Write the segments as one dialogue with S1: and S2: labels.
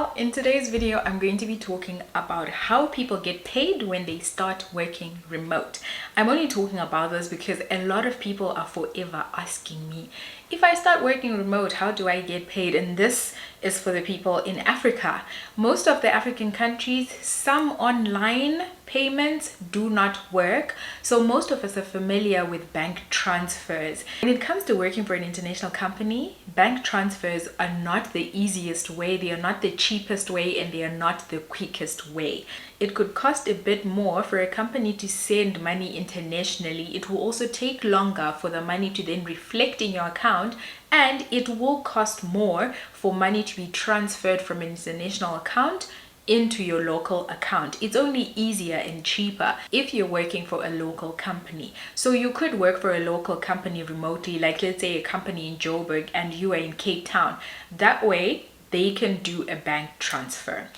S1: Well, in today's video, I'm going to be talking about how people get paid when they start working remote. I'm only talking about this because a lot of people are forever asking me, if I start working remote, how do I get paid? And this is for the people in Africa. Most of the African countries, some online payments do not work. So most of us are familiar with bank transfers. When it comes to working for an international company, bank transfers are not the easiest way, they are not the cheapest way, and they are not the quickest way. It could cost a bit more for a company to send money internationally. It will also take longer for the money to then reflect in your account, and it will cost more for money to be transferred from an international account into your local account. It's only easier and cheaper if you're working for a local company. So you could work for a local company remotely, like let's say a company in Joburg and you are in Cape Town. That way they can do a bank transfer.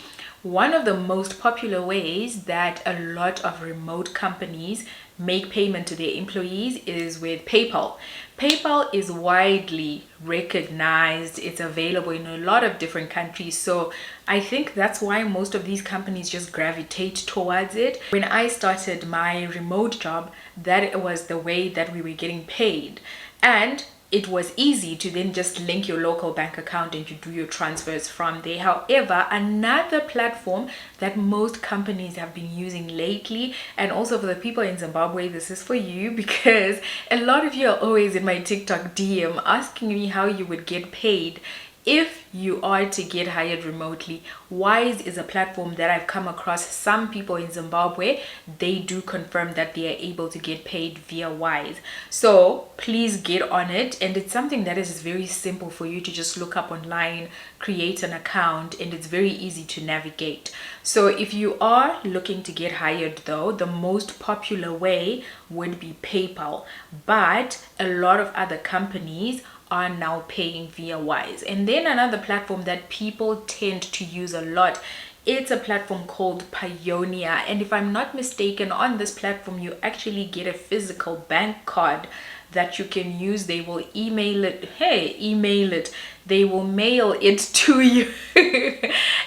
S1: One of the most popular ways that a lot of remote companies make payment to their employees is with PayPal. PayPal is widely recognized. It's available in a lot of different countries. So I think that's why most of these companies just gravitate towards it. When I started my remote job, that was the way that we were getting paid. And it was easy to then just link your local bank account and you do your transfers from there. However, another platform that most companies have been using lately, and also for the people in Zimbabwe, this is for you because a lot of you are always in my TikTok DM asking me how you would get paid if you are to get hired remotely. Wise is a platform that I've come across. Some people in Zimbabwe, they do confirm that they are able to get paid via Wise. So please get on it. And it's something that is very simple for you to just look up online, create an account, and it's very easy to navigate. So if you are looking to get hired though, the most popular way would be PayPal. But a lot of other companies are now paying via Wise. And then another platform that people tend to use a lot, it's a platform called Payoneer. And if I'm not mistaken, on this platform you actually get a physical bank card that you can use. They will email it, they will mail it to you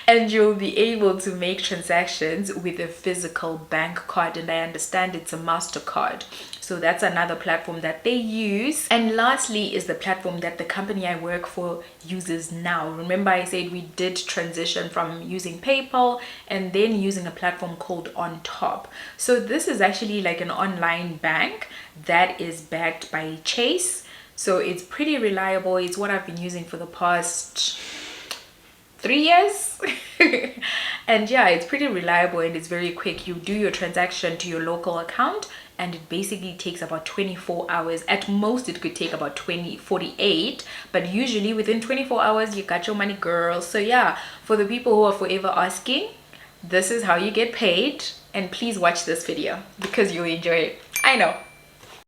S1: and you'll be able to make transactions with a physical bank card. And I understand it's a MasterCard. So that's another platform that they use. And lastly is the platform that the company I work for uses now. Remember I said we did transition from using PayPal and then using a platform called On Top. So this is actually like an online bank that is backed by Chase. So it's pretty reliable. It's what I've been using for the past 3 years. And yeah, it's pretty reliable and it's very quick. You do your transaction to your local account and it basically takes about 24 hours. At most it could take about 48, but usually within 24 hours you got your money, girl. So yeah, for the people who are forever asking, this is how you get paid. And please watch this video because you'll enjoy it. I know.